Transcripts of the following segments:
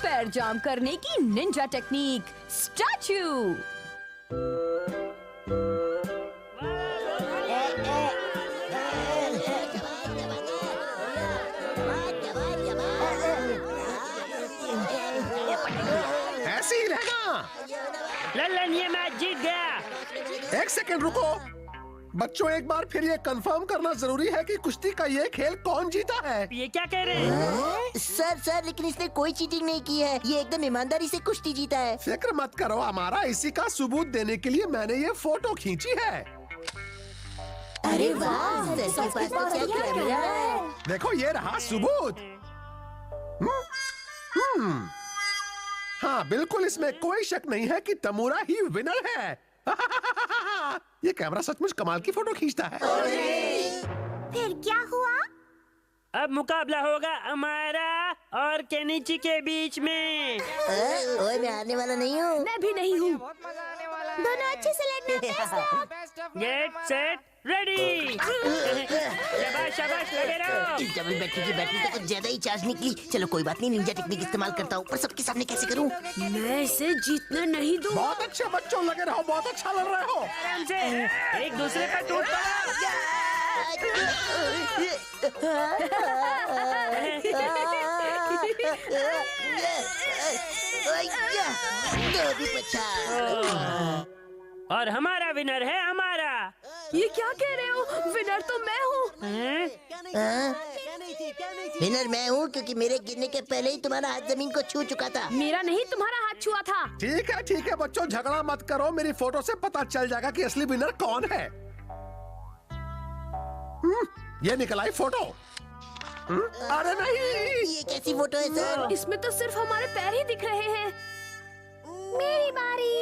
पैर जाम करने की निंजा टेक्निक स्टैचू। ऐसे ही रहना। लल्लन ये मैच जीत गया। एक सेकंड रुको। बच्चों, एक बार फिर ये कंफर्म करना जरूरी है कि कुश्ती का ये खेल कौन जीता है। ये क्या कह रहे हैं? सर लेकिन इसने कोई चीटिंग नहीं की है। ये एकदम ईमानदारी से कुश्ती जीता है। फिक्र मत करो, हमारा इसी का सबूत देने के लिए मैंने ये फोटो खींची है। अरे वाह, सर के पास तो क्या कैमरा है। देखो ये रहा सबूत। हाँ बिल्कुल, इसमें कोई शक नहीं है कि तमुरा ही विनर है। ये कैमरा सचमुच कमाल की फोटो खींचता है। फिर क्या हुआ? अब मुकाबला होगा हमारा और केनिची के बीच में। ओए, मैं हारने वाला नहीं हूँ। मैं भी नहीं हूँ। दोनों अच्छे से लड़ना। Get set ready. शाबाश शाबाश, लगे रहो। इस डबल बैटरी की बैटरी तो कुछ ज्यादा ही चार्ज निकली। चलो कोई बात नहीं, निंजा टेक्निक इस्तेमाल करता हूँ, पर सबके सामने कैसे करूँ? मैं इसे जीतने नहीं दूँ। बहुत अच्छे बच्चों, लगे रहो, बहुत अच्छा लड़ रहे हो। आराम से, एक दूसरे पर टूट पड़ो। और हमारा विनर है हमारा। ये क्या कह रहे हो? विनर तो मैं हूँ। विनर मैं हूँ क्योंकि मेरे गिरने के पहले ही तुम्हारा हाथ जमीन को छू चुका था। मेरा नहीं, तुम्हारा हाथ छुआ था। ठीक है बच्चों, झगड़ा मत करो। मेरी फोटो से पता चल जाएगा कि असली विनर कौन है। ये निकल आई फोटो। अरे नहीं, ये कैसी फोटो है सर? इसमें तो सिर्फ हमारे पैर ही दिख रहे हैं। मेरी बारी।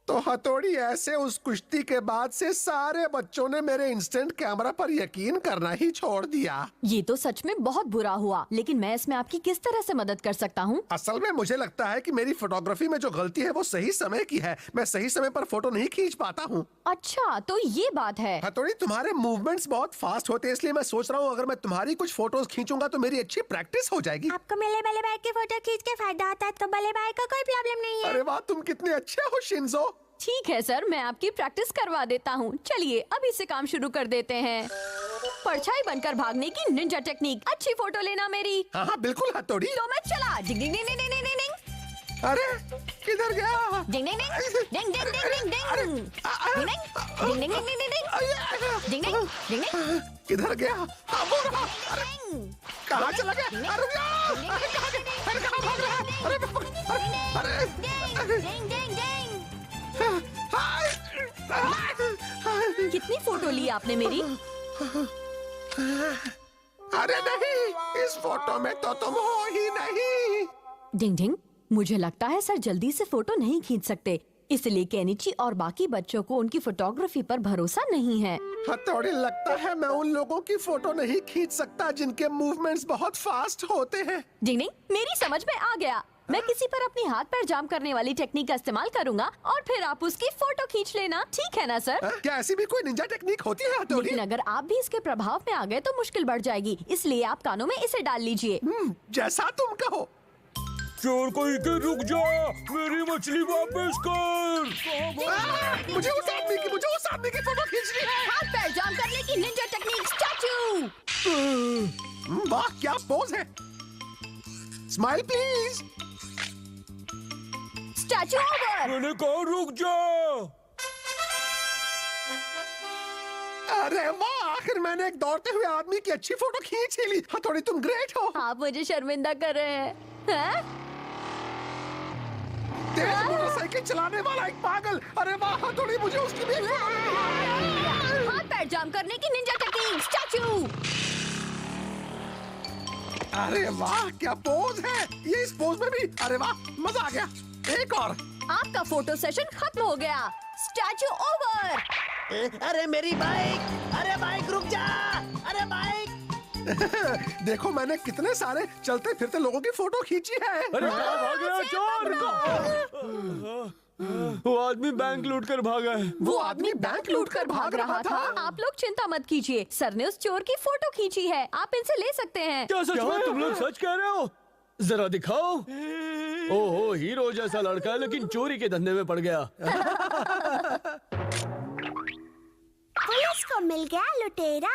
तो हथौड़ी, ऐसे उस कुश्ती के बाद से सारे बच्चों ने मेरे इंस्टेंट कैमरा पर यकीन करना ही छोड़ दिया। ये तो सच में बहुत बुरा हुआ, लेकिन मैं इसमें आपकी किस तरह से मदद कर सकता हूँ? असल में मुझे लगता है कि मेरी फोटोग्राफी में जो गलती है वो सही समय की है। मैं सही समय पर फोटो नहीं खींच पाता हूँ। अच्छा, तो ये बात है। हथौड़ी, तुम्हारे मूवमेंट्स बहुत फास्ट होते हैं, इसलिए मैं सोच रहा हूँ अगर मैं तुम्हारी कुछ फोटोज खींचूंगा तो मेरी अच्छी प्रैक्टिस हो जाएगी। आपको मेरे बल्ले भाई की फोटो खींच के फायदा होता है तो बल्ले भाई का कोई प्रॉब्लम नहीं है। अरे वाह, तुम कितने अच्छे हो शिंजो। ठीक है सर, मैं आपकी प्रैक्टिस करवा देता हूँ। चलिए अभी से काम शुरू कर देते हैं। परछाई बनकर भागने की निंजा टेक्निक। अच्छी फोटो लेना मेरी। हाँ बिल्कुल हथौड़ी। तो मैं चला। डिंग डिंग डिंग डिंग डिंग डिंग डिंग। अरे किधर गया? डिंग डिंग डिंग डिंग डिंग डिंग डिंग डिंग डिंग डिंग डिंग डिंग डिंग डिंग डिंग डिंग। किधर गया? वो रहा। अरे कहाँ चला गया? अरे रुक जा। अरे कहाँ भाग रहा है? अरे कितनी फोटो ली आपने मेरी? अरे नहीं, इस फोटो में तो तुम हो ही नहीं। डिंग डिंग, मुझे लगता है सर जल्दी से फोटो नहीं खींच सकते, इसलिए केनिची और बाकी बच्चों को उनकी फोटोग्राफी पर भरोसा नहीं है। हथौड़ी, लगता है मैं उन लोगों की फोटो नहीं खींच सकता जिनके मूवमेंट्स बहुत फास्ट होते हैं। डिंग डिंग, मेरी समझ में आ गया। मैं किसी पर अपनी हाथ पैर जाम करने वाली टेक्निक का इस्तेमाल करूंगा और फिर आप उसकी फोटो खींच लेना। ठीक है ना सर? क्या ऐसी भी कोई निंजा टेक्निक होती है हथौड़ी? लेकिन अगर आप भी इसके प्रभाव में आ गए तो मुश्किल बढ़ जाएगी, इसलिए आप कानों में इसे डाल लीजिए। जैसा तुम कहो। चोर कोई के रुक जा, मेरी मछली वापस कर। मुझे उस आदमी की फोटो खींचनी है। हाथ पैर जाम करने की निंजा टेक्निक स्टैचू। वाह, क्या पोज है। Smile please. Statue over. मैंने कहा रुक जा। अरे वाह, आखिर मैंने एक दौड़ते हुए आदमी की अच्छी फोटो खींच ही ली। हथौड़ी, तुम ग्रेट हो। आप मुझे शर्मिंदा कर रहे हैं? तेज मोटरसाइकिल चलाने वाला एक पागल। अरे वाह हथौड़ी, मुझे उसकी भी हाथ पैर जाम करने की निंजा टेक्निक स्टैचू। अरे वाह, क्या पोज है। ये इस पोज में भी। अरे वाह, मजा आ गया। एक और। आपका फोटो सेशन खत्म हो गया। Statue over. अरे मेरी बाइक, अरे बाइक रुक जा, अरे बाइक। देखो मैंने कितने सारे चलते फिरते लोगों की फोटो खींची है। अरे कहाँ भाग गया चोर? वो आदमी बैंक लूट कर भागा है। वो आदमी बैंक लूट कर भाग रहा था। आप लोग चिंता मत कीजिए, सर ने उस चोर की फोटो खींची है, आप इनसे ले सकते हैं। क्या सच में? तुम लोग सच कह रहे हो? जरा दिखाओ। ओहो, हीरो जैसा लड़का है लेकिन चोरी के धंधे में पड़ गया। पुलिस को मिल गया लुटेरा।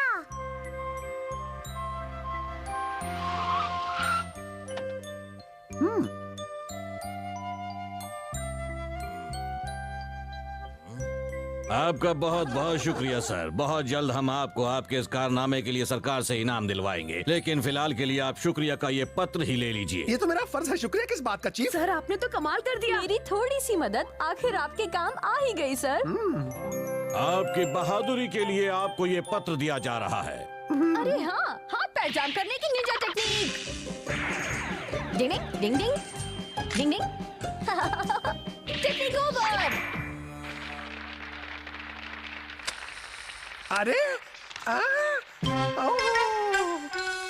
आपका बहुत बहुत शुक्रिया सर। बहुत जल्द हम आपको आपके इस कारनामे के लिए सरकार से इनाम दिलवाएंगे, लेकिन फिलहाल के लिए आप शुक्रिया का ये पत्र ही ले लीजिए। ये तो मेरा फर्ज है। शुक्रिया किस बात का चीफ? सर आपने तो कमाल कर दिया। मेरी थोड़ी सी मदद आखिर आपके काम आ ही गई सर। आपकी बहादुरी के लिए आपको ये पत्र दिया जा रहा है। अरे हाँ, हाथ पैर जाम करने की निंजा टेक्निक। डिंग डिंग डिंग डिंग डिंग टेक्निक ओवर। अरे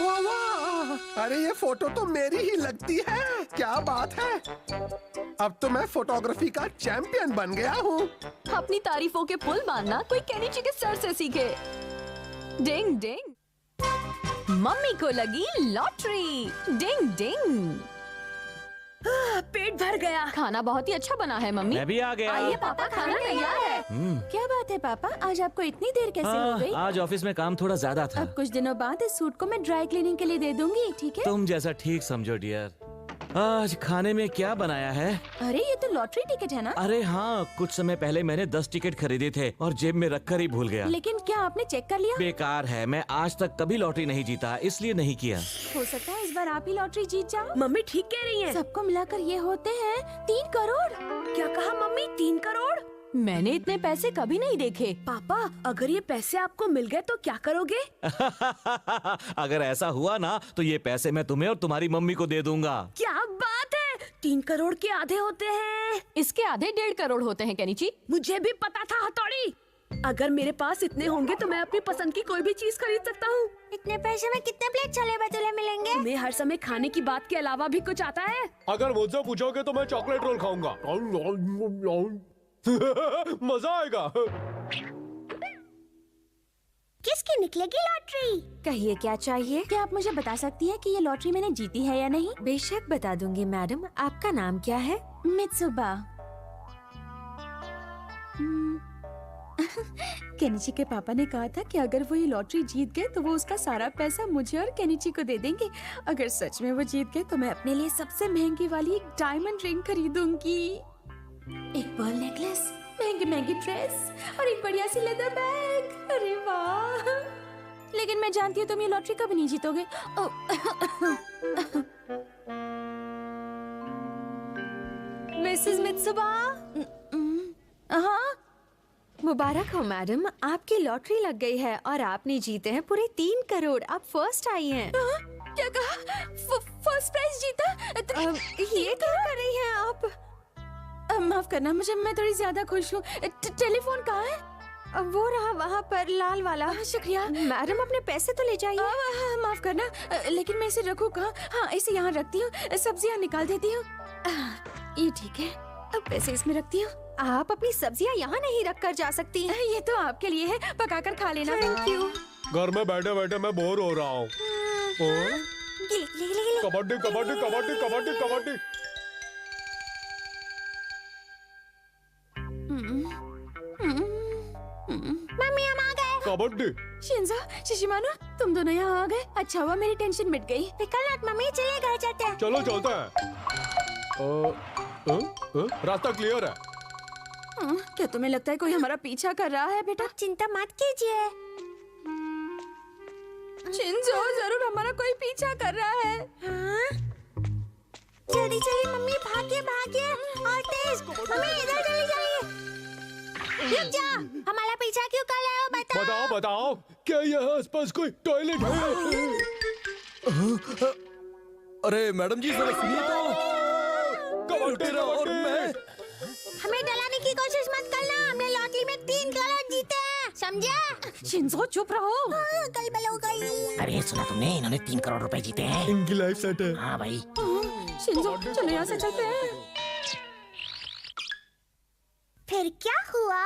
वाह वाह, अरे ये फोटो तो मेरी ही लगती है। क्या बात है, अब तो मैं फोटोग्राफी का चैंपियन बन गया हूँ। अपनी तारीफों के पुल बांधना कोई केनिची के सर से सीखे। डिंग डिंग, मम्मी को लगी लॉटरी। डिंग डिंग, पेट भर गया। खाना बहुत ही अच्छा बना है मम्मी। मैं भी आ गया। आइए पापा, खाना तैयार है। क्या बात है पापा, आज आपको इतनी देर कैसे हो गई? आज ऑफिस में काम थोड़ा ज्यादा था। अब कुछ दिनों बाद इस सूट को मैं ड्राई क्लीनिंग के लिए दे दूंगी, ठीक है? तुम जैसा ठीक समझो डियर। आज खाने में क्या बनाया है? अरे ये तो लॉटरी टिकट है ना? अरे हाँ, कुछ समय पहले मैंने 10 टिकट खरीदे थे और जेब में रखकर ही भूल गया। लेकिन क्या आपने चेक कर लिया? बेकार है, मैं आज तक कभी लॉटरी नहीं जीता, इसलिए नहीं किया। हो सकता है इस बार आप ही लॉटरी जीत जाओ। मम्मी ठीक कह रही है। सबको मिलाकर ये होते हैं 3 करोड़। क्या कहा मम्मी? 3 करोड़? मैंने इतने पैसे कभी नहीं देखे। पापा, अगर ये पैसे आपको मिल गए तो क्या करोगे? अगर ऐसा हुआ ना तो ये पैसे मैं तुम्हें और तुम्हारी मम्मी को दे दूंगा। क्या बात है, 3 करोड़ के आधे होते हैं। इसके आधे 1.5 करोड़ होते हैं केनिची। मुझे भी पता था हथौड़ी। अगर मेरे पास इतने होंगे तो मैं अपनी पसंद की कोई भी चीज खरीद सकता हूँ। इतने पैसे में कितने प्लेट छोले भटूरे मिलेंगे? तुम्हें हर समय खाने की बात के अलावा भी कुछ आता है? अगर मुझसे पूछोगे तो मैं चॉकलेट रोल खाऊंगा। मजा आएगा। किसकी निकलेगी लॉटरी? कहिए क्या चाहिए? क्या आप मुझे बता सकती है कि ये लॉटरी मैंने जीती है या नहीं? बेशक बता दूंगी मैडम। आपका नाम क्या है? मित्सुबा। केनिची के पापा ने कहा था कि अगर वो ये लॉटरी जीत गए तो वो उसका सारा पैसा मुझे और केनिची को दे देंगे। अगर सच में वो जीत गए तो मैं अपने लिए सबसे महंगी वाली एक डायमंड रिंग खरीदूंगी, एक पर्ल नेकलेस, महंगी महंगी ड्रेस और एक बढ़िया सी लेदर बैग। अरे वाह! लेकिन मैं जानती हूँ तुम ये लॉटरी कभी नहीं जीतोगे। Mrs mitsuba. हाँ, मुबारक हो मैडम, आपकी लॉटरी लग गई है और आपने जीते हैं पूरे 3 करोड़। आप फर्स्ट आई हैं। क्या कहा? फर्स्ट प्राइज जीता? ये क्या कर रही हैं आप? माफ करना मुझे, मैं थोड़ी ज्यादा खुश हूँ। टेलीफोन कहाँ है? वो रहा वहाँ पर, लाल वाला। शुक्रिया मैडम, अपने पैसे तो ले जाइए। माफ करना, लेकिन मैं इसे रखूँ कहाँ? हाँ, इसे यहाँ रखती हूँ, सब्जियाँ निकाल देती हूँ। ये ठीक है, अब पैसे इसमें रखती हूँ। आप अपनी सब्जियाँ यहाँ नहीं रख कर जा सकती। ये तो आपके लिए है, पकाकर खा लेना। Thank you. घर में बैठे बैठे मैं बोर हो रहा हूँ। कबड्डी कबड्डी कबड्डी कबड्डी कबड्डी। मम्मी हम आ गए। कबड्डी। शिंजो, शिशिमानो, तुम दोनों यहाँ आ गए। अच्छा हुआ, मेरी टेंशन मिट गई। फिकर मत मम्मी, चलिए घर जाते हैं। चलो चलते हैं। रास्ता क्लियर है। क्या तुम्हें लगता है कोई हमारा पीछा कर रहा है बेटा? आप चिंता मत कीजिए। शिंजो, जरूर हमारा कोई पीछा कर रहा है। हाँ? जल्दी चलिए मम्मी, भागिए भागिए और तेज। मम्मी इधर चली जाइए। रुक जा, हमारा पीछा क्यों कर रहे हो? बताओ। बताओ बताओ, क्या यहाँ आसपास कोई टॉयलेट है? अरे मैडम जी जरा सुनिए तो। कबड्डी और मैं हमें डराने की कोशिश मत करना। हमने लॉटरी में 3 करोड़ जीते हैं, समझा? शिंजो चुप रहो। गड़बड़ हो गई। अरे सुना तुमने, इन्होंने 3 करोड़ रुपए जीते हैं। इनकी लाइफ सेट है। हाँ भाई। शिंजो चलो यहाँ से चलते हैं। फिर क्या हुआ?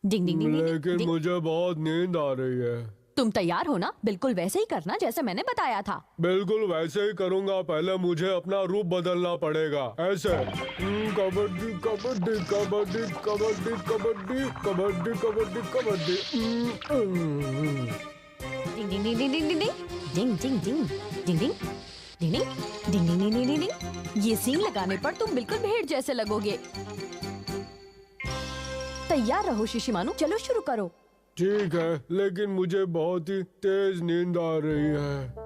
डिंग डिंग डिंग डिंग, लेकिन डिंग। मुझे बहुत नींद आ रही है। तुम तैयार हो ना? बिल्कुल वैसे ही करना जैसे मैंने बताया था। बिल्कुल वैसे ही करूँगा। पहले मुझे अपना रूप बदलना पड़ेगा। ऐसे कबड्डी कबड्डी कबड्डी कबड्डी कबड्डी कबड्डी कबड्डी कबड्डी। डिंग डिंग डिंग डिंग डिंग डिंग डिंग डिंग डिंग डिंग डिंग डिंग डिंग डिंग डिंग डिंग डिंग। ये सींग लगाने पर तुम बिल्कुल भेड़ जैसे लगोगे। तैयार रहो शिशिमानु, चलो शुरू करो। ठीक है, लेकिन मुझे बहुत ही तेज नींद आ रही है।